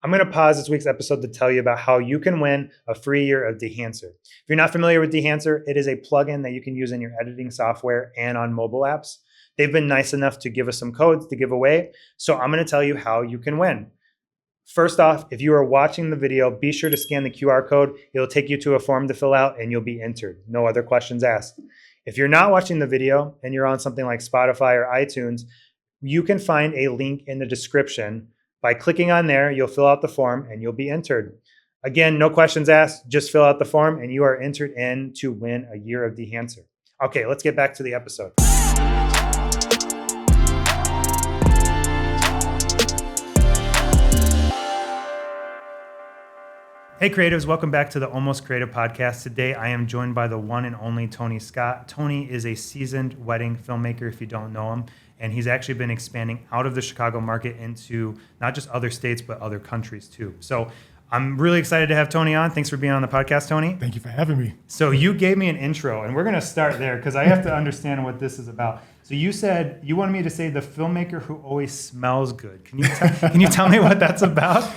I'm going to pause this week's episode to tell you about how you can win a free year of Dehancer. If you're not familiar with Dehancer, it is a plugin that you can use in your editing software and on mobile apps. They've been nice enough to give us some codes to give away, so I'm going to tell you how you can win. First off, if you are watching the video, be sure to scan the QR code. It'll take you to a form to fill out and you'll be entered. No other questions asked. If you're not watching the video and you're on something like Spotify or iTunes, you can find a link in the description. By clicking on there, you'll fill out the form and you'll be entered. Again, no questions asked, just fill out the form and you are entered in to win a year of Dehancer. Okay, let's get back to the episode. Hey creatives, welcome back to the Almost Creative Podcast. Today I am joined by the one and only Tony Scott. Tony is a seasoned wedding filmmaker if you don't know him, and he's actually been expanding out of the Chicago market into not just other states, but other countries too. So I'm really excited to have Tony on. Thanks for being on the podcast, Tony. Thank you for having me. So you gave me an intro, and we're going to start there because I have to understand what this is about. So you said you wanted me to say the filmmaker who always smells good. Can you tell me what that's about?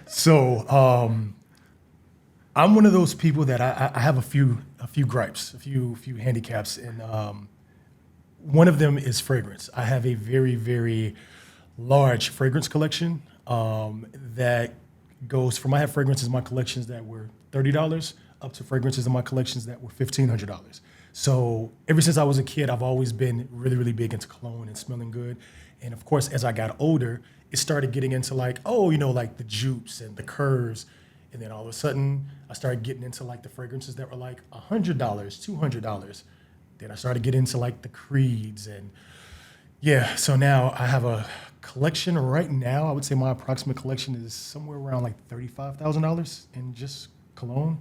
So I'm one of those people that I have a few gripes, a few handicaps, and one of them is fragrance. I have a very, very large fragrance collection that goes from, I have fragrances in my collections that were $30 up to fragrances in my collections that were $1,500. So ever since I was a kid, I've always been really, really big into cologne and smelling good. And of course, as I got older, it started getting into like the jupes and the curves. And then all of a sudden, I started getting into like the fragrances that were like $100, $200. Then I started getting into like the creeds, and yeah. So now I have a collection right now. I would say my approximate collection is somewhere around like $35,000 in just cologne.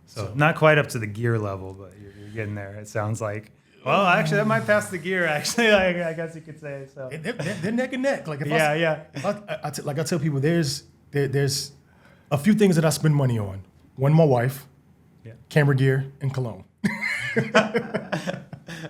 So not quite up to the gear level, but you're getting there. It sounds like. Well, actually, that might pass the gear. Actually, I guess you could say so. They're neck and neck. Like I tell people, there's a few things that I spend money on. One, my wife, camera gear, and cologne.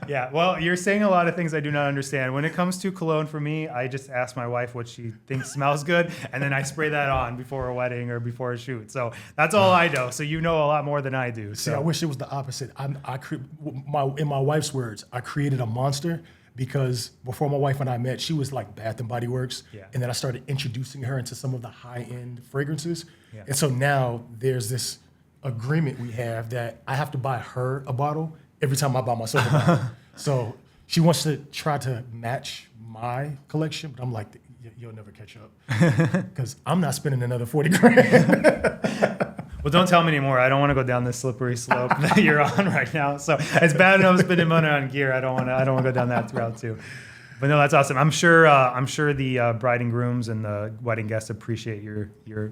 Yeah, well, you're saying a lot of things I do not understand. When it comes to cologne for me, I just ask my wife what she thinks smells good, and then I spray that on before a wedding or before a shoot. So that's all I know. So you know a lot more than I do. See, I wish it was the opposite. In my wife's words, I created a monster because before my wife and I met, she was like Bath and Body Works. Yeah. And then I started introducing her into some of the high-end fragrances. Yeah. And so now there's this agreement we have that I have to buy her a bottle every time I buy myself a bottle. So she wants to try to match my collection, but I'm like, you'll never catch up because I'm not spending another 40 grand. Well, don't tell me anymore. I don't want to go down this slippery slope that you're on right now. So it's bad enough spending money on gear. I don't want to go down that route too. But no, that's awesome. I'm sure the bride and grooms and the wedding guests appreciate your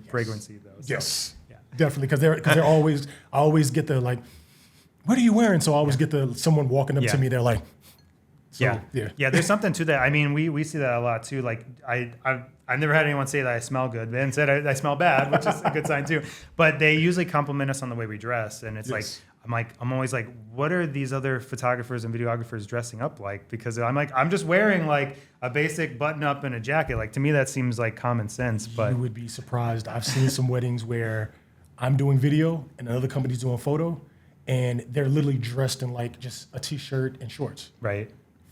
fragrancy though. So, yes, yeah. Definitely, because they're always, I always get the like, what are you wearing? So I always get someone walking up to me. They're like, yeah. There's something to that. I mean, we see that a lot too. Like I've never had anyone say that I smell good. They said I smell bad, which is a good sign too. But they usually compliment us on the way we dress, and it's I'm always like, what are these other photographers and videographers dressing up like? Because I'm just wearing like a basic button up and a jacket. Like to me, that seems like common sense. But you would be surprised. I've seen some weddings where I'm doing video and another company's doing photo, and they're literally dressed in like just a t-shirt and shorts. Right.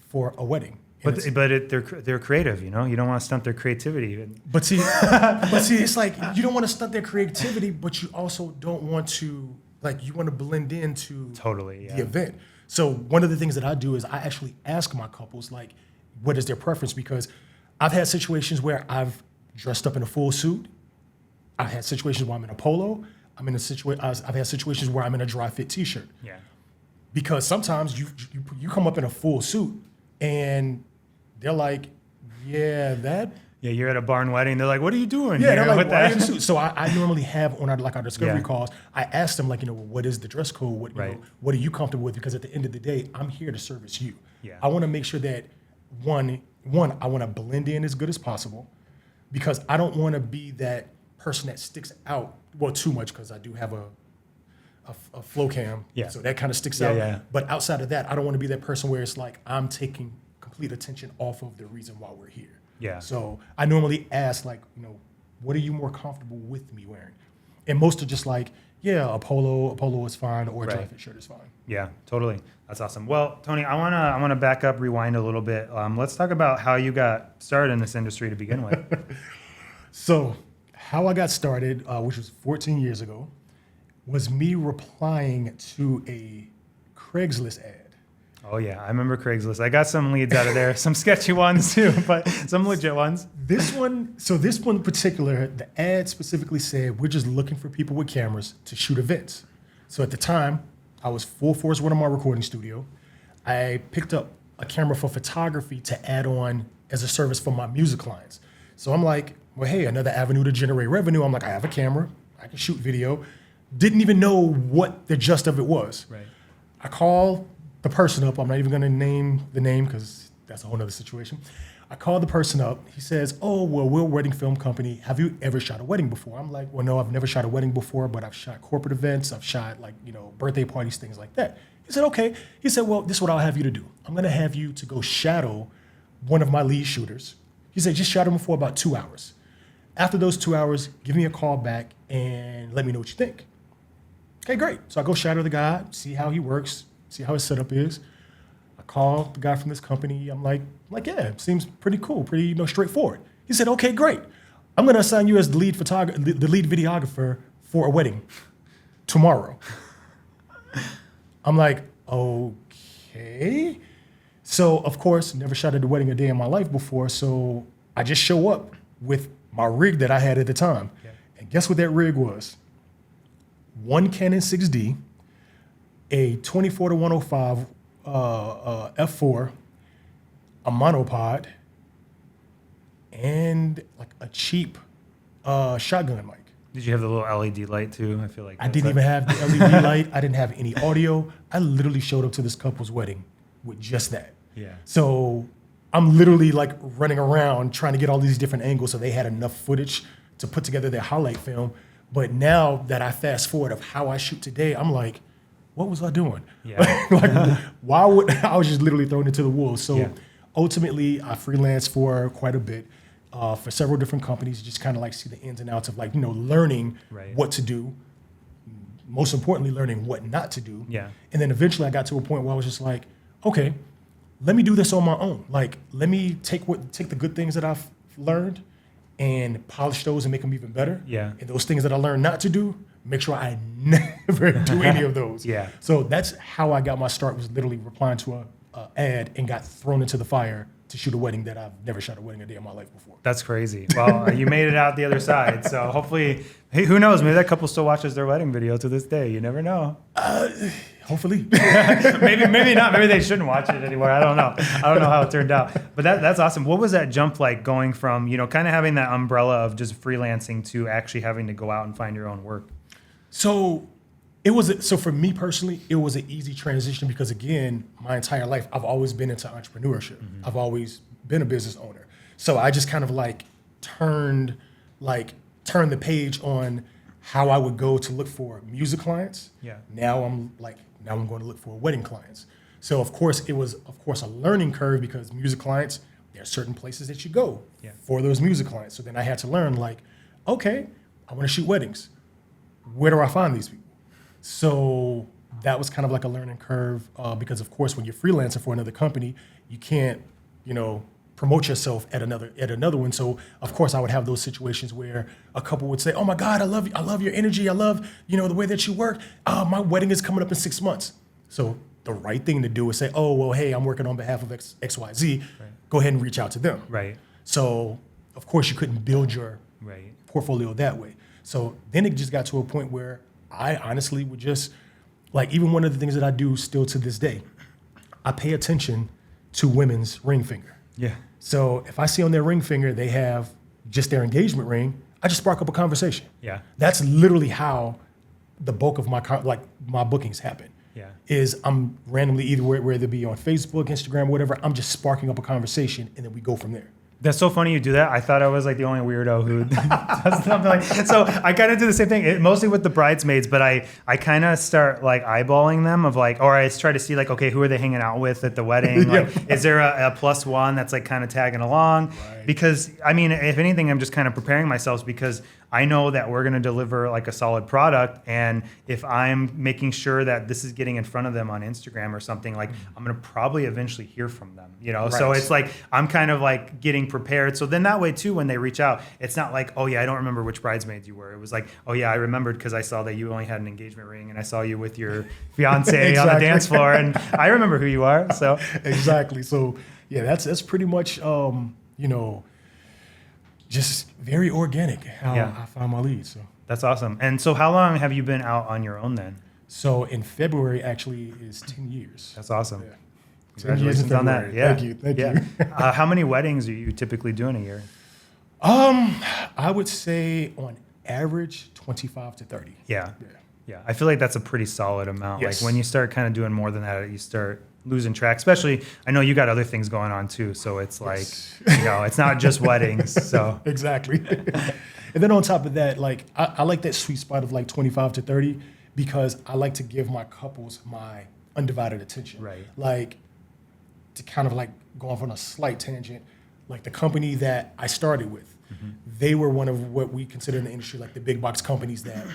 For a wedding. But they're creative, you know. You don't want to stunt their creativity. But see, it's like you don't want to stunt their creativity, but you also don't want to you want to blend into the event. So one of the things that I do is I actually ask my couples like, what is their preference? Because I've had situations where I've dressed up in a full suit. I've had situations where I'm in a polo. I've had situations where I'm in a dry fit t-shirt. Yeah. Because sometimes you come up in a full suit and they're like, you're at a barn wedding. They're like, what are you doing? Yeah, they're like, why are you in a suit? So I normally have on our discovery calls, I ask them what is the dress code? What are you comfortable with? Because at the end of the day, I'm here to service you. Yeah. I want to make sure that one, I want to blend in as good as possible because I don't want to be that person that sticks out too much because I do have a flow cam, so that kind of sticks out. Yeah. But outside of that, I don't want to be that person where it's like I'm taking complete attention off of the reason why we're here. Yeah. So I normally ask what are you more comfortable with me wearing? And most are just like, yeah, a polo is fine, or a dry Right. fit shirt is fine. Yeah, totally. That's awesome. Well, Tony, I wanna back up, rewind a little bit. Let's talk about how you got started in this industry to begin with. So how I got started, which was 14 years ago, was me replying to a Craigslist ad. Oh yeah, I remember Craigslist. I got some leads out of there, some sketchy ones too, but some legit ones. This one in particular, the ad specifically said, we're just looking for people with cameras to shoot events. So at the time, I was full force running my recording studio. I picked up a camera for photography to add on as a service for my music clients. So I'm like, well, hey, another avenue to generate revenue. I'm like, I have a camera, I can shoot video. Didn't even know what the gist of it was. Right. I call the person up. I'm not even going to name the name because that's a whole nother situation. I called the person up. He says, oh, well, we're a wedding film company. Have you ever shot a wedding before? I'm like, well, no, I've never shot a wedding before, but I've shot corporate events. I've shot birthday parties, things like that. He said, okay. He said, well, this is what I'll have you to do. I'm going to have you to go shadow one of my lead shooters. He said, just shadow him for about 2 hours. After those 2 hours, give me a call back and let me know what you think. Okay, great. So I go shadow the guy, see how he works, see how his setup is. I call the guy from this company. I'm like, yeah, seems pretty cool, pretty straightforward. He said, okay, great. I'm gonna assign you as the lead videographer for a wedding tomorrow. I'm like, okay. So of course, never shot at a wedding a day in my life before. So I just show up with my rig that I had at the time. Yeah. And guess what that rig was? One Canon 6D, a 24-105 f4, a monopod, and like a cheap shotgun mic. Did you have the little LED light too? I feel like I didn't even have the LED light. I didn't have any audio. I literally showed up to this couple's wedding with just that. Yeah. So I'm literally like running around trying to get all these different angles so they had enough footage to put together their highlight film. But now that I fast forward of how I shoot today, I'm like, what was I doing? Yeah. Like, why would I was just literally thrown into the wolves. So Yeah. ultimately, I freelanced for quite a bit for several different companies, just kind of like see the ins and outs of learning Right. what to do. Most importantly, learning what not to do. Yeah. And then eventually I got to a point where I was just like, okay, let me do this on my own. Like, let me take the good things that I've learned and polish those and make them even better. Yeah. And those things that I learned not to do, make sure I never do any of those. Yeah. So that's how I got my start, was literally replying to a ad and got thrown into the fire to shoot a wedding that I've never shot a wedding a day in my life before. That's crazy. Well, you made it out the other side. So hopefully, hey, who knows? Maybe that couple still watches their wedding video to this day. You never know. Hopefully. maybe not. Maybe they shouldn't watch it anymore. I don't know. I don't know how it turned out. But that's awesome. What was that jump like, going from, kind of having that umbrella of just freelancing to actually having to go out and find your own work? So for me personally, it was an easy transition because, again, my entire life, I've always been into entrepreneurship. Mm-hmm. I've always been a business owner. So I just kind of turned the page on how I would go to look for music clients. Yeah. Now I'm going to look for wedding clients. So of course it was a learning curve because music clients, there are certain places that you go Yeah. for those music clients. So then I had to learn okay, I want to shoot weddings. Where do I find these people? So that was kind of like a learning curve because of course when you're freelancing for another company, you can't, promote yourself at another one. So of course I would have those situations where a couple would say, "Oh my God, I love your energy. I love, the way that you work. My wedding is coming up in 6 months." So the right thing to do is say, "Oh, well, hey, I'm working on behalf of XYZ. Right. Go ahead and reach out to them." Right. So of course you couldn't build your Right. portfolio that way. So then it just got to a point where I honestly would just, even one of the things that I do still to this day, I pay attention to women's ring finger. Yeah. So if I see on their ring finger they have just their engagement ring, I just spark up a conversation. Yeah. That's literally how the bulk of my bookings happen. Yeah. Is I'm randomly whether it be on Facebook, Instagram, whatever, I'm just sparking up a conversation and then we go from there. That's so funny you do that. I thought I was like the only weirdo who does something like. So I kind of do the same thing, mostly with the bridesmaids. But I kind of start like eyeballing them of like, or I try to see like, okay, who are they hanging out with at the wedding? Like, is there a plus one that's like kind of tagging along? Right. Because I mean, if anything, I'm just kind of preparing myself because I know that we're going to deliver like a solid product, and if I'm making sure that this is getting in front of them on Instagram or something, like I'm going to probably eventually hear from them. So Right. it's like I'm kind of like getting prepared. So then that way too, when they reach out, it's not like, oh yeah, I don't remember which bridesmaids you were. It was like, oh yeah, I remembered because I saw that you only had an engagement ring, and I saw you with your fiance on the Exactly. dance floor, and I remember who you are. So Exactly. So yeah, that's pretty much just very organic how Yeah. I found my leads. that's awesome. And so how long have you been out on your own then? So in February actually is 10 years. That's awesome. Yeah. 10 years in Congratulations on that. February. Yeah. Thank you. How many weddings are you typically doing a year? I would say on average 25 to 30. Yeah. Yeah. Yeah. I feel like that's a pretty solid amount. Yes. Like when you start kind of doing more than that, you start losing track, especially I know you got other things going on too. So it's like, Yes. it's not just weddings. So Exactly. And then on top of that, like I like that sweet spot of like 25 to 30 because I like to give my couples my undivided attention. Right. Like to kind of like go off on a slight tangent, like the company that I started with, they were one of what we consider in the industry like the big box companies that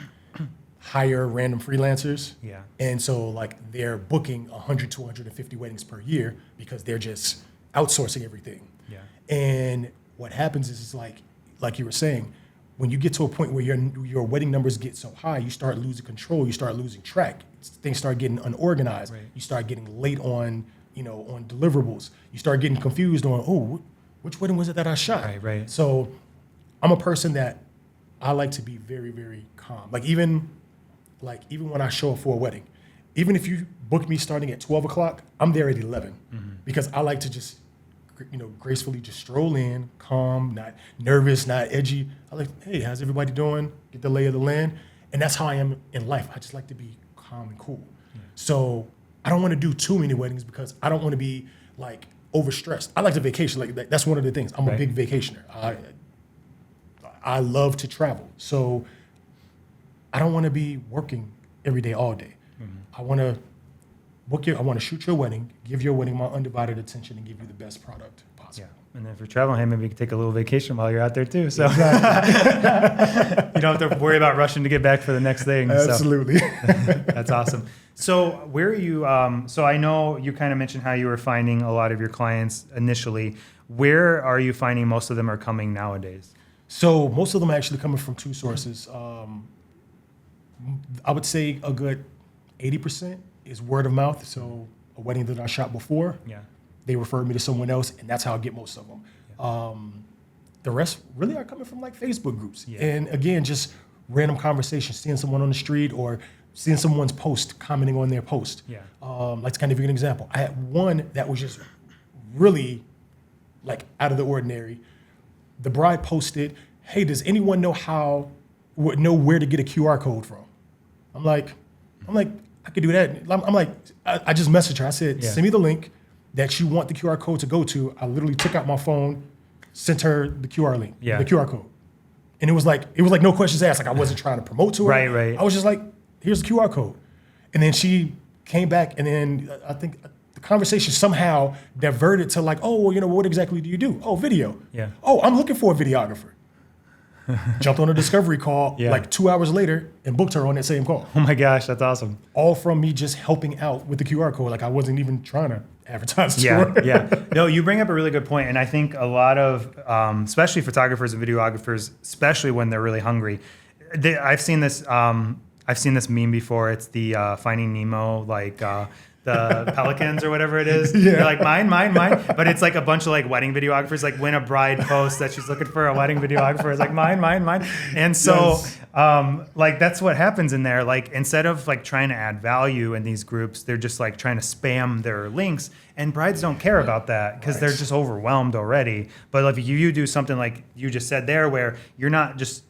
hire random freelancers. Yeah. And so like they're booking 100 to 150 weddings per year because they're just outsourcing everything. Yeah. And what happens is like you were saying, when you get to a point where your wedding numbers get so high, you start losing control, you start losing track. Things start getting unorganized. Right. You start getting late on deliverables. You start getting confused on, oh, which wedding was it that I shot? Right. So I'm a person that I like to be very, very calm. Like even when I show up for a wedding, even if you book me starting at 12 o'clock, I'm there at 11 because I like to just, gracefully just stroll in, calm, not nervous, not edgy. I like, hey, how's everybody doing? Get the lay of the land. And that's how I am in life. I just like to be calm and cool. So I don't want to do too many weddings because I don't want to be like overstressed. I like to vacation. Like that's one of the things. I'm a Right. big vacationer. I love to travel. So I don't want to be working every day, all day. I want to I want to shoot your wedding, give your wedding my undivided attention, and give you the best product Yeah. possible. And then if you're traveling, hey, maybe you can take a little vacation while you're out there too. So you don't have to worry about rushing to get back for the next thing. So. Absolutely. That's awesome. So where are you? So I know you kind of mentioned how you were finding a lot of your clients initially. Where are you finding most of them are coming nowadays? So most of them are actually coming from two sources. I would say a good 80% is word of mouth. So a wedding that I shot before, Yeah. they referred me to someone else, and that's how I get most of them. The rest really are coming from like Facebook groups. Yeah. And again, just random conversations, seeing someone on the street or seeing someone's post, commenting on their post. Yeah. Like to kind of give you an example. I had one that was just really like out of the ordinary. The bride posted, hey, does anyone know where to get a QR code from? I'm like, I could do that. I'm like, I just messaged her. I said, Yeah. send me the link that you want the QR code to go to. I literally took out my phone, sent her the QR link, Yeah. the QR code. And it was like no questions asked. Like I wasn't trying to promote to her. Right. I was just like, here's the QR code. And then she came back, and then I think the conversation somehow diverted to like, oh, well, what exactly do you do? Oh, video. Yeah. Oh, I'm looking for a videographer. Jumped on a discovery call Yeah. like 2 hours later and booked her on that same call. Oh my gosh, that's awesome. All from me just helping out with the QR code. Like I wasn't even trying to advertise to Yeah, her. yeah. No, you bring up a really good point, and I think a lot of, especially photographers and videographers, especially when they're really hungry. I've seen this. I've seen this meme before. It's the Finding Nemo, like the pelicans or whatever it is. Yeah. They're like mine. But it's like a bunch of like wedding videographers. Like when a bride posts that she's looking for a wedding videographer, it's like mine. And so, like that's what happens in there. Like instead of like trying to add value in these groups, they're just like trying to spam their links. And brides don't care about that because they're just overwhelmed already. But if you do something like you just said there, where you're not just,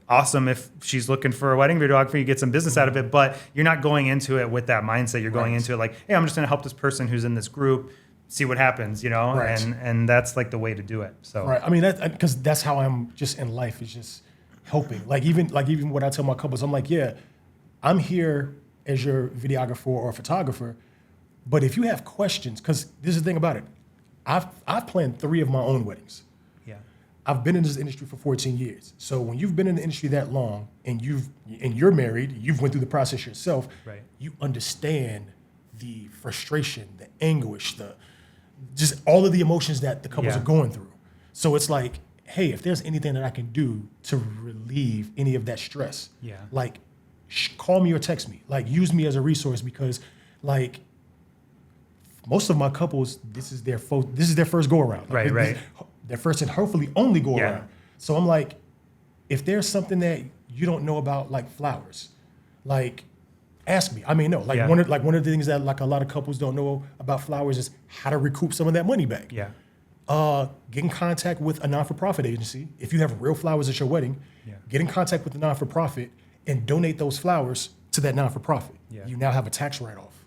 awesome if she's looking for a wedding videographer, you get some business out of it, but you're not going into it with that mindset. You're going into it like, hey, I'm just going to help this person who's in this group see what happens, Right. and that's like the way to do it. So Right. I mean, because that's how I'm just in life, is just helping. Even what I tell my couples, I'm like, yeah, I'm here as your videographer or photographer, but if you have questions, because this is the thing about it, I've planned 3 of my own weddings. yeah, I've been in this industry for 14 years. So when you've been in the industry that long and you're married, you've went through the process yourself, Right. you understand the frustration, the anguish, just all of the emotions that the couples Yeah. are going through. So it's like, hey, if there's anything that I can do to relieve any of that stress, Yeah. like call me or text me, like use me as a resource, because like most of my couples, this is their first go around. Like, Right. Their first and hopefully only go Yeah. around. So I'm like, if there's something that you don't know about, like flowers, like ask me. I mean, no, like Yeah. one of the things that like a lot of couples don't know about flowers is how to recoup some of that money back. yeah, Get in contact with a non-for-profit agency. If you have real flowers at your wedding, Yeah. get in contact with the non-for-profit and donate those flowers to that non-for-profit. Yeah. You now have a tax write-off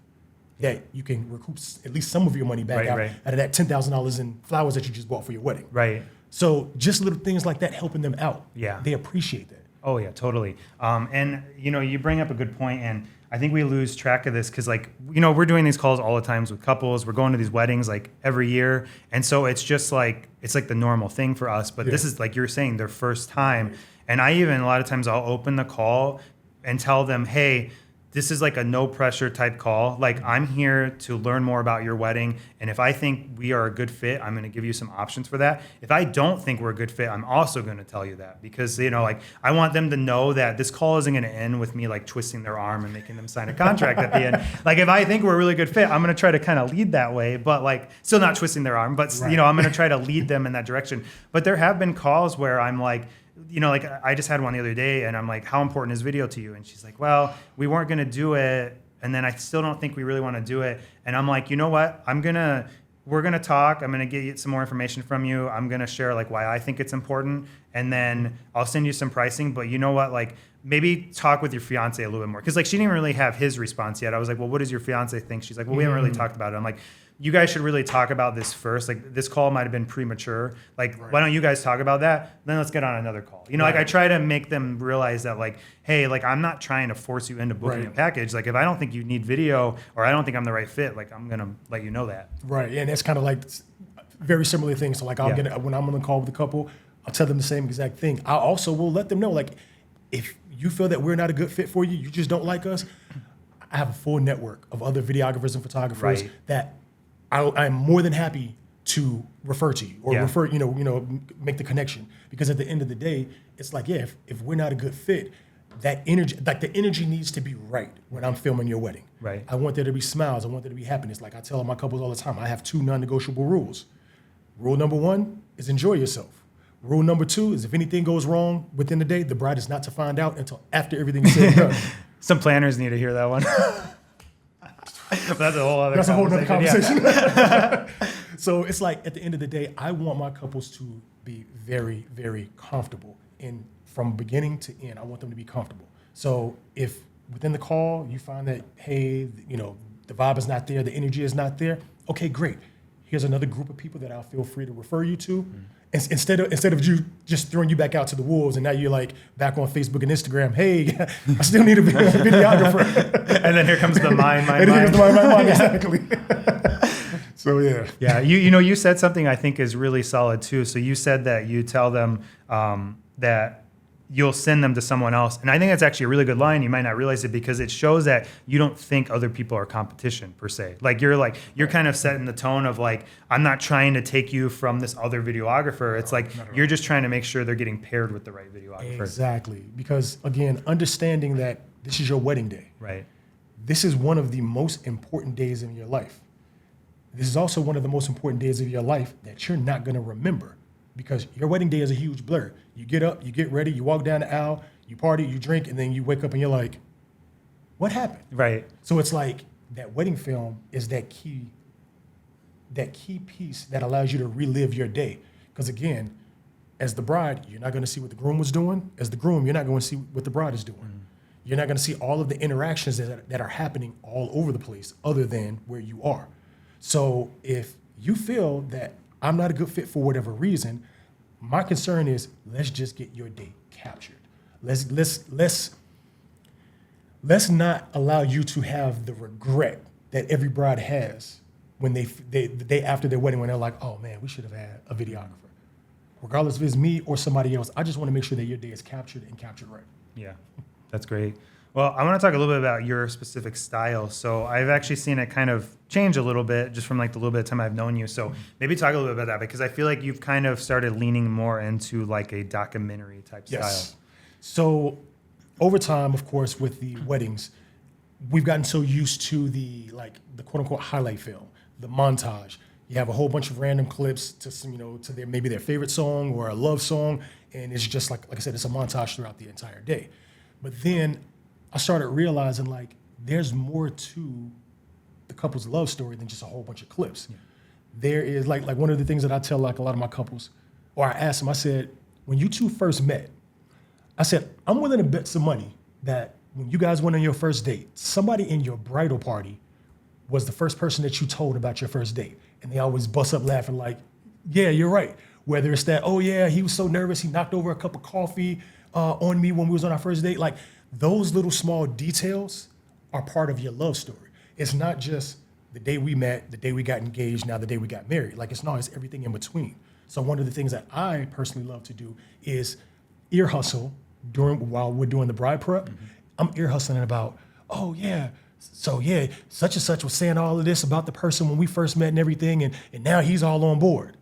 that you can recoup at least some of your money back Right. out of that $10,000 in flowers that you just bought for your wedding. right. So just little things like that helping them out. Yeah. They appreciate that. Oh yeah, totally. And you bring up a good point, and I think we lose track of this because, like, we're doing these calls all the times with couples. We're going to these weddings like every year, and so it's just like it's like the normal thing for us. But Yeah. this is, like you're saying, their first time, and I even a lot of times I'll open the call and tell them, hey, this is like a no pressure type call. Like, I'm here to learn more about your wedding. And if I think we are a good fit, I'm going to give you some options for that. If I don't think we're a good fit, I'm also going to tell you that, because, like, I want them to know that this call isn't going to end with me like twisting their arm and making them sign a contract at the end. Like, if I think we're a really good fit, I'm going to try to kind of lead that way, but like still not twisting their arm, but Right. I'm going to try to lead them in that direction. But there have been calls where I'm like, like I just had one the other day, and I'm like, how important is video to you? And she's like, well, we weren't going to do it. And then I still don't think we really want to do it. And I'm like, you know what? We're going to talk. I'm going to get you some more information from you. I'm going to share like why I think it's important. And then I'll send you some pricing, but you know what? Like, maybe talk with your fiance a little bit more. Cause like, she didn't really have his response yet. I was like, well, what does your fiance think? She's like, well, we haven't really talked about it. I'm like, you guys should really talk about this first. Like, this call might've been premature. Like, why don't you guys talk about that? Then let's get on another call. Like, I try to make them realize that, like, hey, like, I'm not trying to force you into booking Right. a package. Like, if I don't think you need video, or I don't think I'm the right fit, like, I'm going to let you know that. Right. And it's kind of like very similar things. So like I'll Yeah. when I'm on the call with a couple, I'll tell them the same exact thing. I also will let them know, like, if you feel that we're not a good fit for you, you just don't like us, I have a full network of other videographers and photographers Right. that I'm more than happy to refer to you or Yeah. refer, make the connection. Because at the end of the day, it's like, yeah, if we're not a good fit, that energy, like the energy needs to be right when I'm filming your wedding. Right. I want there to be smiles. I want there to be happiness. Like I tell my couples all the time, I have 2 non-negotiable rules. Rule number 1 is enjoy yourself. Rule number 2 is if anything goes wrong within the day, the bride is not to find out until after everything is said and done. Some planners need to hear that one. But that's a whole other That's a whole other conversation. conversation. So it's like at the end of the day, I want my couples to be very, very comfortable. And from beginning to end, I want them to be comfortable. So if within the call you find that, hey, the vibe is not there, the energy is not there, okay, great. Here's another group of people that I'll feel free to refer you to. Instead of you just throwing you back out to the wolves, and now you're like back on Facebook and Instagram. Hey, I still need a videographer. And then here comes the mind. And here's the mind, exactly. So yeah. Yeah, you said something I think is really solid too. So you said that you tell them that you'll send them to someone else. And I think that's actually a really good line. You might not realize it because it shows that you don't think other people are competition per se. Like you're kind of setting the tone of like, I'm not trying to take you from this other videographer. It's like, you're just trying to make sure they're getting paired with the right videographer. Exactly. Because again, understanding that this is your wedding day. Right. This is one of the most important days in your life. This is also one of the most important days of your life that you're not going to remember, because your wedding day is a huge blur. You get up, you get ready, you walk down the aisle, you party, you drink, and then you wake up and you're like, what happened? Right. So it's like that wedding film is that key piece that allows you to relive your day. Because again, as the bride, you're not going to see what the groom was doing. As the groom, you're not going to see what the bride is doing. You're not going to see all of the interactions that are happening all over the place other than where you are. So if you feel that I'm not a good fit for whatever reason, my concern is let's just get your date captured. Let's not allow you to have the regret that every bride has when they the day after their wedding, when they're like, oh man, we should have had a videographer. Regardless if it's me or somebody else, I just want to make sure that your day is captured and captured right. Yeah, that's great. Well, I want to talk a little bit about your specific style. So I've actually seen it kind of change a little bit just from like the little bit of time I've known you. So maybe talk a little bit about that, because I feel like you've kind of started leaning more into like a documentary type style. So over time, of course, with the weddings, we've gotten so used to the quote unquote highlight film, the montage. You have a whole bunch of random clips to to their favorite song or a love song, and it's just like I said, it's a montage throughout the entire day. But then I started realizing like there's more to the couple's love story than just a whole bunch of clips. Yeah. There is like one of the things that I tell like a lot of my couples, or I ask them, I said, when you two first met, I said, I'm willing to bet some money that when you guys went on your first date, somebody in your bridal party was the first person that you told about your first date. And they always bust up laughing like, yeah, you're right. Whether it's that, oh yeah, he was so nervous, he knocked over a cup of coffee on me when we was on our first date. Like those little small details are part of your love story. It's not just the day we met, the day we got engaged, now the day we got married. Like it's everything in between. So one of the things that I personally love to do is ear hustle while we're doing the bride prep. Mm-hmm. I'm ear hustling about, oh yeah, so yeah, such and such was saying all of this about the person when we first met and everything, and now he's all on board.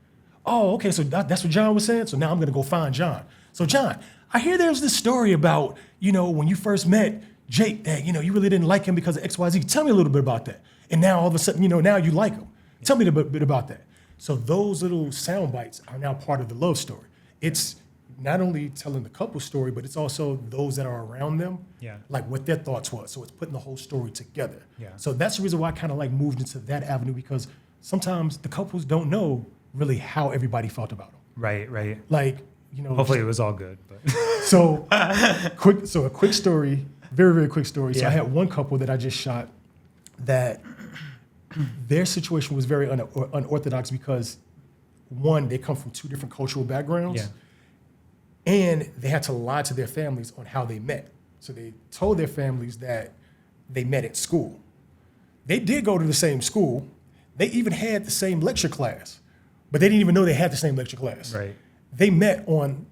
Oh, okay, so that's what John was saying? So now I'm gonna go find John. So John, I hear there's this story about, when you first met Jake, that, you really didn't like him because of XYZ. Tell me a little bit about that. And now all of a sudden, now you like him. Tell me a bit about that. So those little sound bites are now part of the love story. It's not only telling the couple story, but it's also those that are around them, like what their thoughts was. So it's putting the whole story together. Yeah. So that's the reason why I kind of like moved into that avenue, because sometimes the couples don't know really how everybody felt about them. Right. Like, hopefully it was all good. But So a quick story, very, very quick story. So I had one couple that I just shot that their situation was very unorthodox because, one, they come from two different cultural backgrounds. Yeah. And they had to lie to their families on how they met. So they told their families that they met at school. They did go to the same school. They even had the same lecture class, but they didn't even know they had the same lecture class. Right. They met on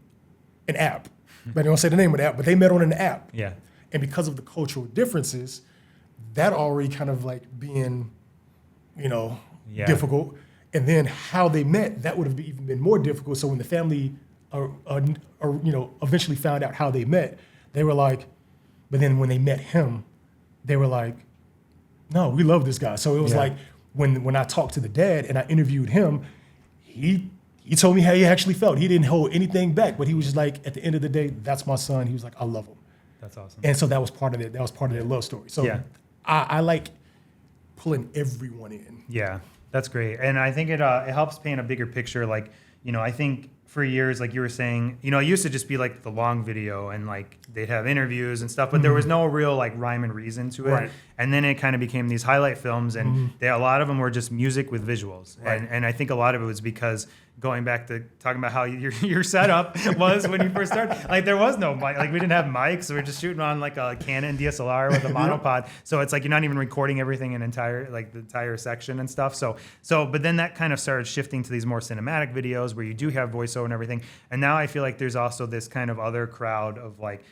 an app. But I don't say the name of the app, but they met on an app. Yeah. And because of the cultural differences, that already kind of like being, difficult. And then how they met, that would have even been more difficult. So when the family eventually found out how they met, they were like, but then when they met him, they were like, no, we love this guy. So it was like when I talked to the dad and I interviewed him, he told me how he actually felt. He didn't hold anything back, but he was just like, at the end of the day, that's my son. He was like, I love him. That's awesome. And so that was part of it. That was part of their love story. So I like pulling everyone in. Yeah, that's great. And I think it helps paint a bigger picture. Like, I think for years, like you were saying, it used to just be like the long video and like they'd have interviews and stuff, but there was no real like rhyme and reason to it. Right. And then it kind of became these highlight films, and a lot of them were just music with visuals. Right. And I think a lot of it was because going back to talking about how your setup was when you first started, like there was no mic, like we didn't have mics, so we're just shooting on like a Canon DSLR with a monopod. So it's like you're not even recording everything in the entire section and stuff. So but then that kind of started shifting to these more cinematic videos where you do have voiceover and everything. And now I feel like there's also this kind of other crowd of like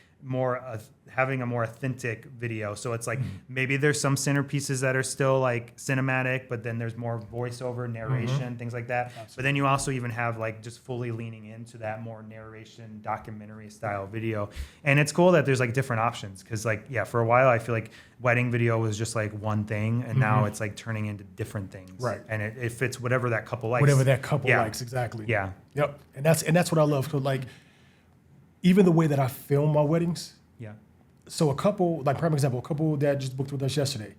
having a more authentic video. So it's like maybe there's some centerpieces that are still like cinematic, but then there's more voiceover, narration, things like that. Absolutely. But then you also even have like just fully leaning into that more narration, documentary style video. And it's cool that there's like different options, because like, for a while I feel like wedding video was just like one thing, and now it's like turning into different things. Right. And it fits whatever that couple likes. Whatever that couple likes, exactly. Yeah. Yep. And that's what I love. So like, even the way that I film my weddings. Yeah. So a couple, like prime example, a couple that just booked with us yesterday,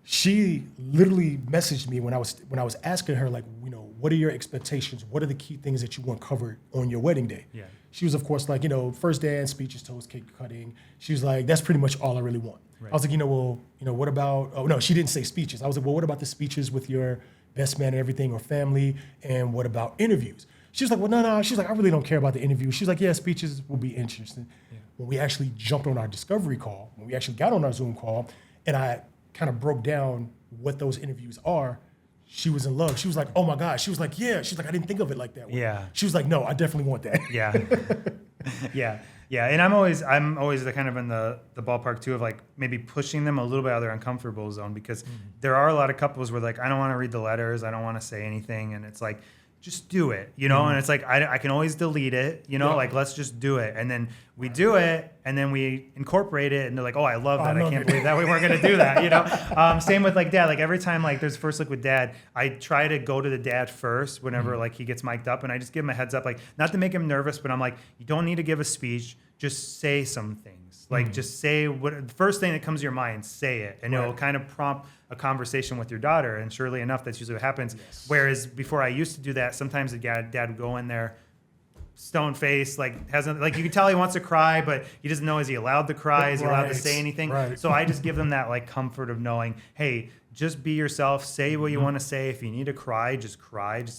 she literally messaged me when I was asking her, like, what are your expectations? What are the key things that you want covered on your wedding day? Yeah. She was, of course, like, first dance, speeches, toast, cake cutting. She was like, that's pretty much all I really want. Right. I was like, what about, oh no, she didn't say speeches. I was like, well, what about the speeches with your best man and everything or family? And what about interviews? She's like, well, no. She's like, I really don't care about the interview. She's like, yeah, speeches will be interesting. Yeah. When we actually jumped on our discovery call, when we actually got on our Zoom call, and I kind of broke down what those interviews are, she was in love. She was like, oh my God. She was like, yeah. She's like, I didn't think of it like that way. Yeah. She was like, no, I definitely want that. Yeah. Yeah. And I'm always the kind of in the ballpark too of like maybe pushing them a little bit out of their uncomfortable zone, because there are a lot of couples where like, I don't want to read the letters. I don't want to say anything. And it's like, just do it, and it's like, I can always delete it, like, let's just do it. And then we do it, and then we incorporate it, and they're like, oh, I love that. I can't believe that we weren't going to do that, Same with like dad. Like every time like there's first look with dad, I try to go to the dad first whenever like he gets mic'd up, and I just give him a heads up, like not to make him nervous, but I'm like, you don't need to give a speech. Just say some things. Like just say what the first thing that comes to your mind, say it. And it'll kind of prompt a conversation with your daughter. And surely enough, that's usually what happens. Yes. Whereas before I used to do that, sometimes the dad would go in there, stone face, like hasn't, like you can tell he wants to cry, but he doesn't know, is he allowed to cry? Is he allowed to say anything? Right. So I just give them that like comfort of knowing, hey, just be yourself, say what you want to say. If you need to cry, just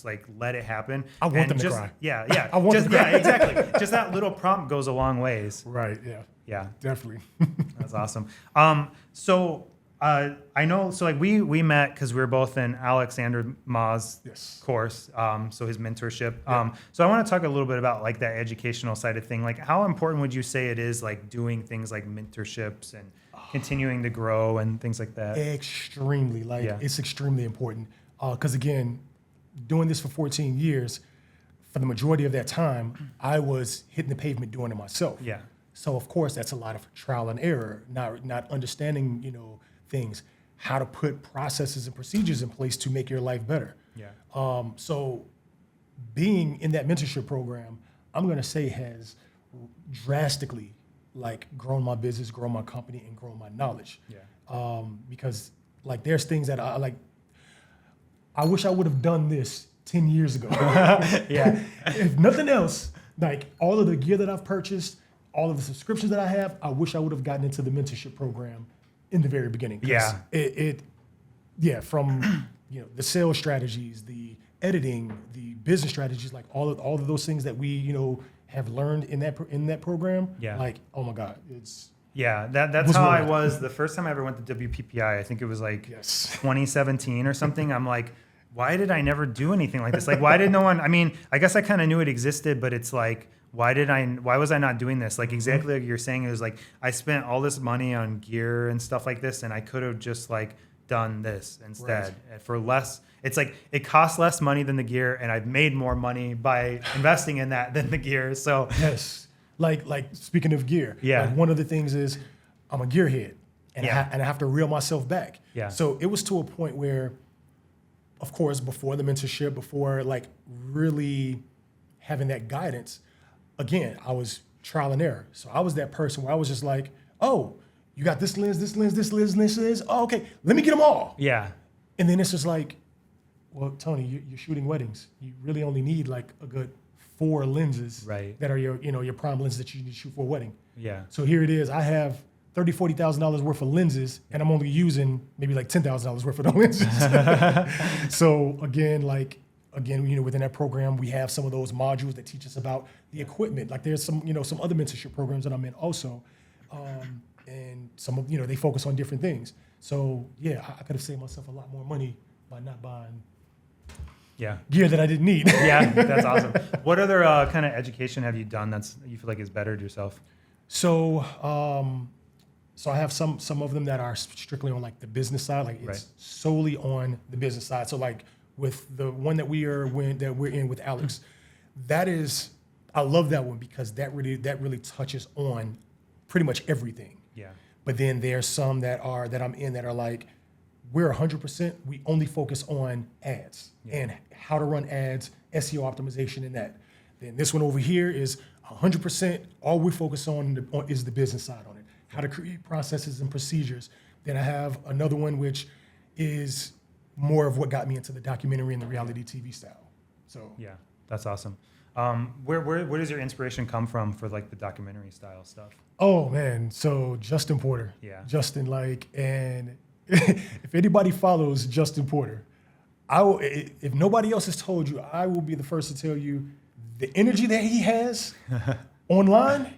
like let it happen. I want them to cry. Yeah. I want them to cry. Yeah, exactly. Just that little prompt goes a long ways. Right, Yeah. Definitely. That's awesome. So I know, so like we met because we were both in Alexander Ma's course, so his mentorship. So I want to talk a little bit about like that educational side of thing. Like how important would you say it is like doing things like mentorships and continuing to grow and things like that? Extremely, it's extremely important. Because again, doing this for 14 years, for the majority of that time, I was hitting the pavement doing it myself. Yeah. So of course, that's a lot of trial and error, not understanding, things, how to put processes and procedures in place to make your life better. Yeah. So being in that mentorship program, I'm going to say has drastically like grown my business, grown my company, and grown my knowledge. Yeah. Because like there's things that I wish I would have done this 10 years ago. Yeah. If nothing else, like all of the gear that I've purchased, all of the subscriptions that I have, I wish I would have gotten into the mentorship program in the very beginning. Yeah. From the sales strategies, the editing, the business strategies, like all of those things that we have learned in that program. Yeah. Like, oh my God, it's. Yeah, that's how I was the first time I ever went to WPPI. I think it was like 2017 or something. I'm like, why did I never do anything like this? Like, why did no one? I mean, I guess I kind of knew it existed, but it's like, why was I not doing this? Like exactly like you're saying, it was like I spent all this money on gear and stuff like this, and I could have just like done this instead for less. It's like it costs less money than the gear, and I've made more money by investing in that than the gear. So yes, like speaking of gear, like one of the things is I'm a gearhead, and I have to reel myself back. Yeah. So it was to a point where, of course, before the mentorship, before like really having that guidance. Again, I was trial and error. So I was that person where I was just like, oh, you got this lens, this lens, this lens, this lens. Oh, okay, let me get them all. Yeah. And then it's just like, well, Tony, you're shooting weddings. You really only need like a good 4 lenses that are your prime lenses that you need to shoot for a wedding. Yeah. So here it is. I have $30,000, $40,000 worth of lenses, and I'm only using maybe like $10,000 worth of the lenses. So again, within that program, we have some of those modules that teach us about the equipment. Like there's some other mentorship programs that I'm in also. And some of, they focus on different things. So yeah, I could have saved myself a lot more money by not buying gear that I didn't need. Yeah, that's awesome. What other kind of education have you done that you feel like has bettered yourself? So, so I have some of them that are strictly on like the business side, like it's solely on the business side. So like, with the one that we're in with Alex, I love that one because that really touches on pretty much everything. Yeah. But then there's some that I'm in that are like, we're 100%. We only focus on ads and how to run ads, SEO optimization, and that. Then this one over here is 100%. All we focus on is the business side on it, how to create processes and procedures. Then I have another one which is more of what got me into the documentary and the reality TV style. So yeah, that's awesome. Where does your inspiration come from for like the documentary style stuff? Oh man, so Justin Porter. Yeah. Justin, and if anybody follows Justin Porter, If nobody else has told you, I will be the first to tell you the energy that he has online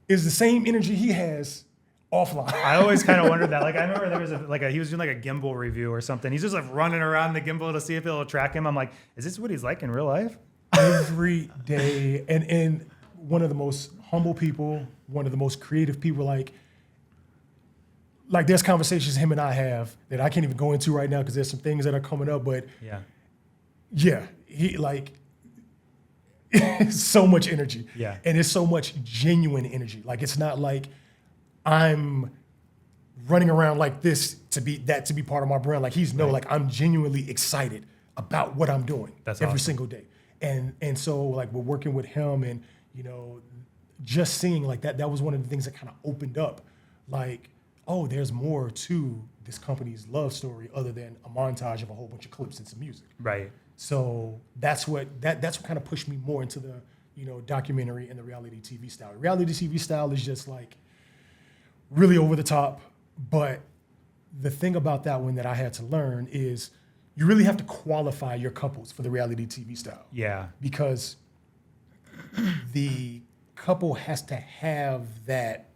is the same energy he has offline. I always kind of wondered that. Like, I remember there was he was doing like a gimbal review or something. He's just like running around the gimbal to see if it'll track him. I'm like, is this what he's like in real life? Every day, and one of the most humble people, one of the most creative people. Like there's conversations him and I have that I can't even go into right now because there's some things that are coming up. But yeah, he like so much energy. Yeah, and it's so much genuine energy. Like it's not like I'm running around like this to be part of my brand. Like like I'm genuinely excited about what I'm doing every single day. And so like we're working with him and, just seeing like that was one of the things that kind of opened up like, oh, there's more to this company's love story other than a montage of a whole bunch of clips and some music. Right. So that's what kind of pushed me more into the, documentary and the reality TV style. Reality TV style is just like really over the top. But the thing about that one that I had to learn is you really have to qualify your couples for the reality TV style. Yeah. Because the couple has to have that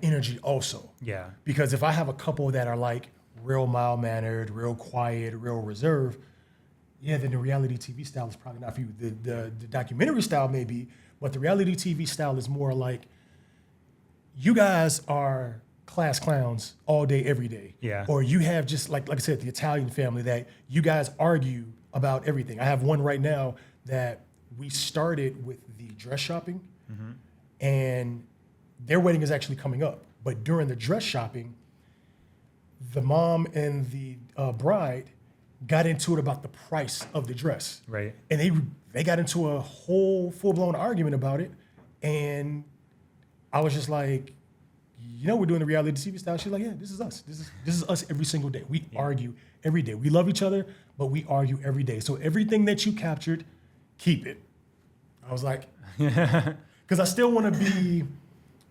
energy also. Yeah. Because if I have a couple that are like real mild-mannered, real quiet, real reserved, then the reality TV style is probably not for you. The documentary style may be, but the reality TV style is more like you guys are class clowns all day, every day. Yeah. Or you have just like I said, the Italian family that you guys argue about everything. I have one right now that we started with the dress shopping, and their wedding is actually coming up. But during the dress shopping, the mom and the bride got into it about the price of the dress. Right. And they got into a whole full-blown argument about it. And I was just like, we're doing the reality TV style. She's like, yeah, this is us. This is us every single day. We argue every day. We love each other, but we argue every day. So everything that you captured, keep it. I was like, because I still want to be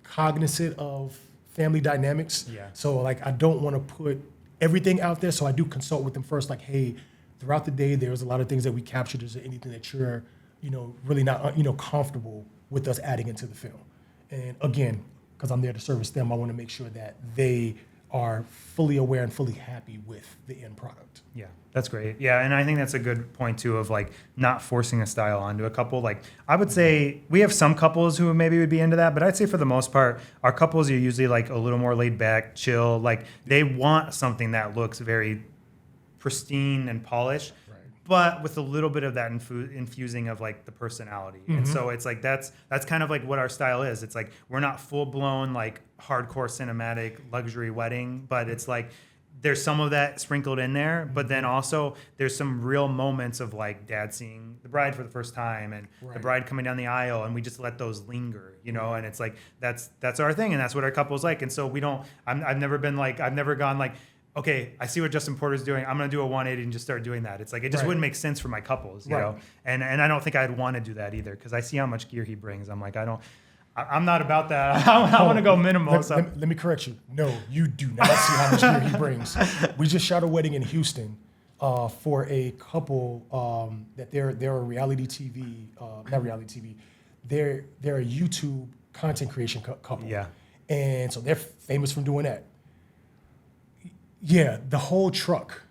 cognizant of family dynamics. Yeah. So like, I don't want to put everything out there. So I do consult with them first. Like, hey, throughout the day, there's a lot of things that we captured. Is there anything that you're, really not, comfortable with us adding into the film? And again, because I'm there to service them, I want to make sure that they are fully aware and fully happy with the end product. Yeah, that's great. Yeah, and I think that's a good point too of like not forcing a style onto a couple. Like I would say we have some couples who maybe would be into that, but I'd say for the most part, our couples are usually like a little more laid back, chill. Like they want something that looks very pristine and polished, but with a little bit of that infusing of like the personality. And so it's like that's kind of like what our style is. It's like we're not full blown like hardcore cinematic luxury wedding, but it's like there's some of that sprinkled in there, but then also there's some real moments of like dad seeing the bride for the first time and the bride coming down the aisle, and we just let those linger, and it's like that's our thing, and that's what our couple's like. And so we don't I've never gone like, okay, I see what Justin Porter's doing, I'm going to do a 180 and just start doing that. It's like, it just wouldn't make sense for my couples, you know? And I don't think I'd want to do that either, because I see how much gear he brings. I'm like, I'm not about that. I want to go minimal. Let me correct you. No, you do not see how much gear he brings. We just shot a wedding in Houston for a couple that they're a reality TV, not reality TV, they're a YouTube content creation couple. Yeah. And so they're famous from doing that. Yeah, the whole truck.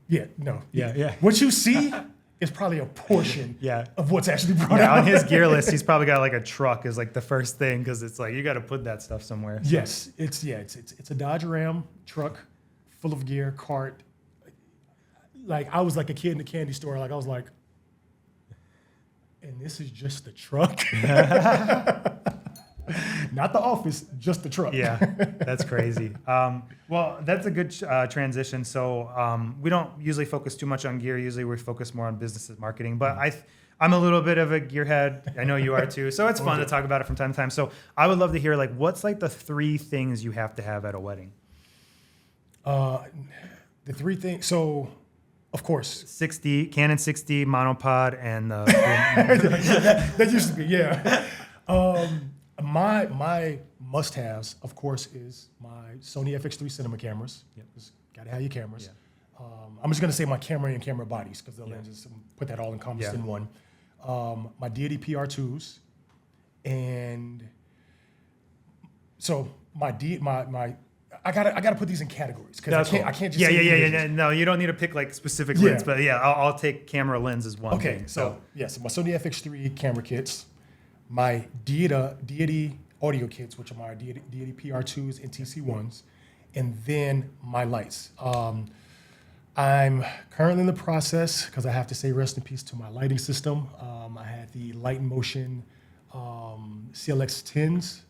Yeah, no. Yeah. What you see is probably a portion of what's actually brought out. On his gear list, he's probably got like a truck as like the first thing, because it's like you got to put that stuff somewhere. So. Yes, it's a Dodge Ram truck full of gear, cart. Like I was like a kid in the candy store. Like I was like, and this is just the truck. Not the office, just the truck. Yeah, that's crazy. Well, that's a good transition. So we don't usually focus too much on gear. Usually we focus more on business and marketing. But I'm a little bit of a gearhead. I know you are too. So it's fun to talk about it from time to time. So I would love to hear like what's like the 3 things you have to have at a wedding? The 3 things. So, of course, 60 Canon 60 monopod and the that used to be My must-haves, of course, is my Sony FX3 cinema cameras. Yep. Got to have your cameras. I'm just gonna say my camera and camera bodies because the lenses put that all encompassed Yeah. in one. My Deity PR2s, and so my I gotta put these in categories because I can't just yeah, say yeah, yeah, individuals. yeah. No, you don't need to pick like specific Yeah. lens, but yeah, I'll take camera lens as one. Okay, thing, so yes, my Sony FX3 camera kits, my Deity audio kits, which are my Deity PR2s and TC1s, and then my lights. I'm currently in the process, because I have to say rest in peace to my lighting system. I had the Light and Motion CLX10s.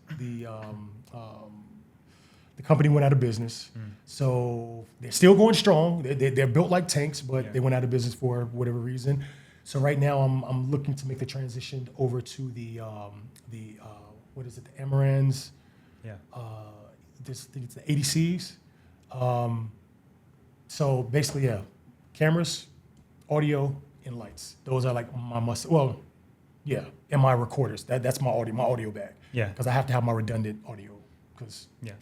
The company went out of business. So they're still going strong. They're built like tanks, but they went out of business for whatever reason. So right now I'm looking to make the transition over to the what is it, the Amarans, yeah, I think it's the ADCs. So basically, yeah, cameras, audio, and lights. Those are like my must. Well, yeah, and my recorders. That's my audio bag. Yeah. Because I have to have my redundant audio because yeah.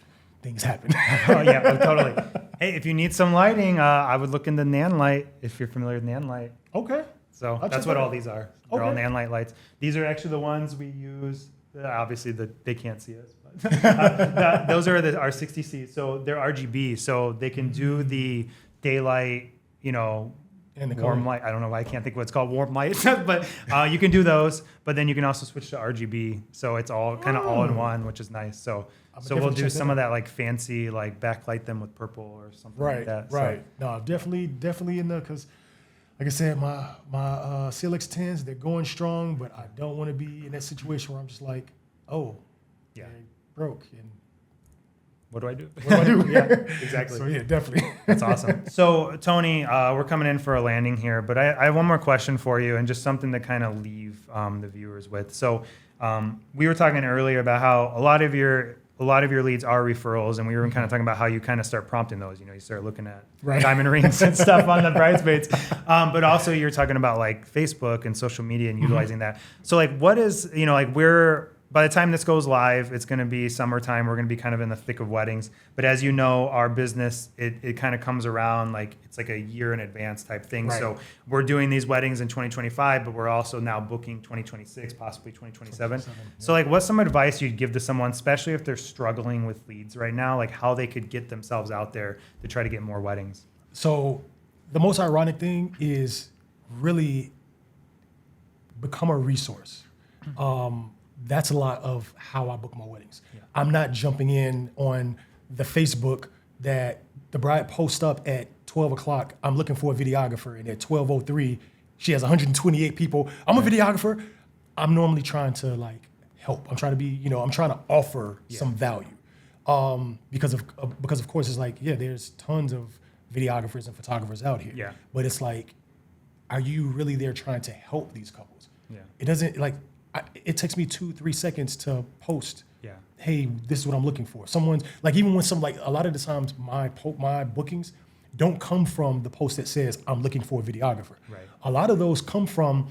things happen. Oh yeah, totally. Hey, if you need some lighting, I would look into Nanlite if you're familiar with Nanlite. Okay. So I'll that's check what that all out. these are. They're all Okay. Nanlite lights. These are actually the ones we use. Obviously, they can't see us, but those are our 60C. So they're RGB, so they can do the daylight, And the warm color. light. I don't know why I can't think what it's called, warm light, but you can do those. But then you can also switch to RGB, so it's all kind of all in one, which is nice. So I'ma we'll definitely do check some that of that like fancy, like backlight them with purple or something like Right, that. right. No, definitely in there because, like I said, my CLX10s, they're going strong, but I don't want to be in that situation where I'm just like, oh, Yeah. they broke, and What do I do? what do I do? Yeah, exactly. So yeah, definitely. That's awesome. So, Tony, we're coming in for a landing here, but I have one more question for you and just something to kind of leave the viewers with. So, we were talking earlier about how a lot of your leads are referrals, and we were kind of talking about how you kind of start prompting those. You start looking at Right. diamond rings and stuff on the bridesmaids, but also you're talking about like Facebook and social media and utilizing that. So, like, what is by the time this goes live, it's going to be summertime. We're going to be kind of in the thick of weddings. But as you know, our business, it kind of comes around like it's like a year in advance type thing. Right. So we're doing these weddings in 2025, but we're also now booking 2026, possibly 2027. So like what's some advice you'd give to someone, especially if they're struggling with leads right now, like how they could get themselves out there to try to get more weddings? So the most ironic thing is really become a resource. That's a lot of how I book my weddings. Yeah. I'm not jumping in on the Facebook that the bride posts up at 12 o'clock. I'm looking for a videographer, and at 12:03, she has 128 people. I'm a videographer. I'm normally trying to like help. I'm trying to be, I'm trying to offer some value. Because of course it's like, yeah, there's tons of videographers and photographers out here. Yeah. But it's like, are you really there trying to help these couples? Yeah. It doesn't it takes me 2-3 seconds to post. Yeah. Hey, this is what I'm looking for. Someone's like, even when a lot of the times my bookings don't come from the post that says I'm looking for a videographer. Right. A lot of those come from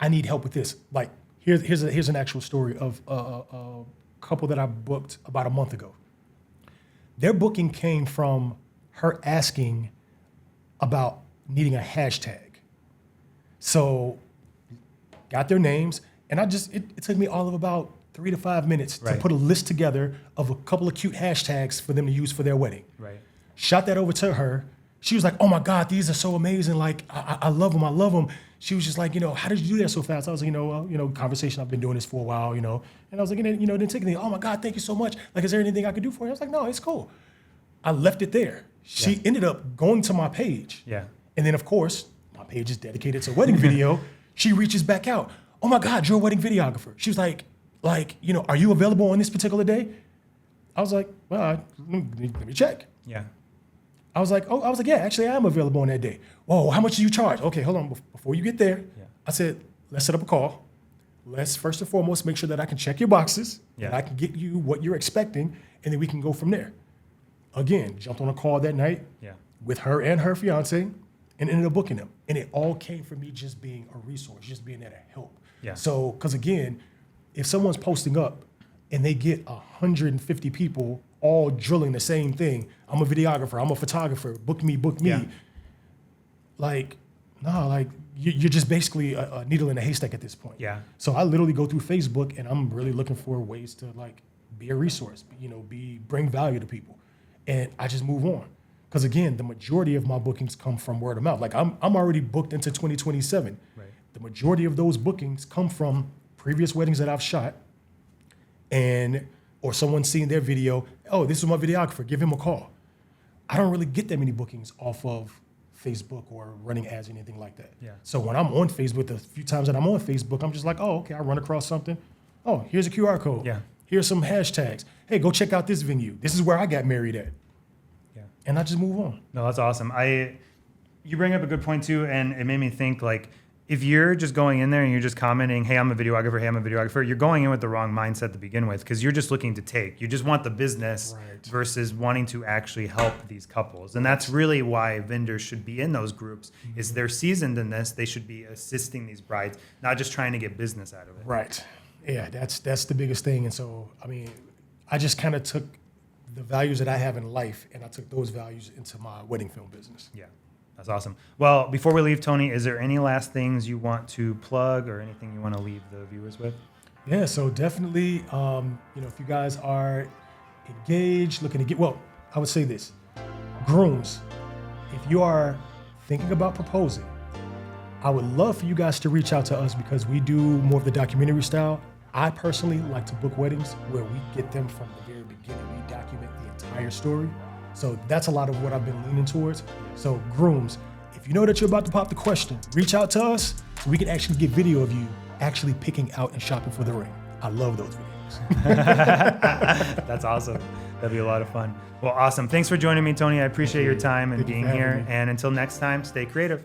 I need help with this. Like here's an actual story of a couple that I booked about a month ago. Their booking came from her asking about needing a hashtag. So got their names, and it took me all of about 3 to 5 minutes to Right. put a list together of a couple of cute hashtags for them to use for their wedding. Right. Shot that over to her. She was like, oh my God, these are so amazing. Like, I love them, I love them. She was just like, how did you do that so fast? I was like, conversation, I've been doing this for a while, and I was like, then taking it, oh my God, thank you so much. Like, is there anything I could do for you? I was like, no, it's cool. I left it there. She ended up going to my page. Yeah. And then of course, my page is dedicated to wedding video. She reaches back out. Oh my God, you're a wedding videographer. She was like, are you available on this particular day? I was like, well, let me check. Yeah. I was like, yeah, actually I am available on that day. Whoa, how much do you charge? Okay, hold on, before you get there, Yeah. I said, let's set up a call. Let's first and foremost make sure that I can check your boxes, Yeah. that I can get you what you're expecting, and then we can go from there. Again, jumped on a call that night Yeah. with her and her fiance and ended up booking them. And it all came from me just being a resource, just being there to help. Yeah. So, because again, if someone's posting up and they get 150 people all drilling the same thing, I'm a videographer, I'm a photographer, book me. Yeah. like, no, like you're just basically a needle in a haystack at this point. Yeah. So I literally go through Facebook and I'm really looking for ways to like be a resource, bring value to people. And I just move on. Because again, the majority of my bookings come from word of mouth. Like I'm already booked into 2027. Right. The majority of those bookings come from previous weddings that I've shot or someone seeing their video, oh, this is my videographer, give him a call. I don't really get that many bookings off of Facebook or running ads or anything like that. Yeah. So when I'm on Facebook, the few times that I'm on Facebook, I'm just like, oh, okay, I run across something. Oh, here's a QR code. Yeah. Here's some hashtags. Hey, go check out this venue. This is where I got married at. Yeah. And I just move on. No, that's awesome. You bring up a good point too, and it made me think like, if you're just going in there and you're just commenting, hey, I'm a videographer, you're going in with the wrong mindset to begin with, because you're just looking to take. You just want the business Right. versus wanting to actually help these couples. And that's really why vendors should be in those groups, is they're seasoned in this. They should be assisting these brides, not just trying to get business out of it. Right. Yeah, that's the biggest thing. And so, I mean, I just kind of took the values that I have in life and I took those values into my wedding film business. Yeah, that's awesome. Well, before we leave, Tony, is there any last things you want to plug or anything you want to leave the viewers with? Yeah, so definitely, if you guys are engaged, looking to I would say this, grooms, if you are thinking about proposing, I would love for you guys to reach out to us because we do more of the documentary style. I personally like to book weddings where we get them from the very beginning. We document the entire story. So that's a lot of what I've been leaning towards. So grooms, if you know that you're about to pop the question, reach out to us so we can actually get video of you actually picking out and shopping for the ring. I love those videos. That's awesome. That'd be a lot of fun. Well, awesome. Thanks for joining me, Tony. I appreciate your time and Thank you being for having here. me. And until next time, stay creative.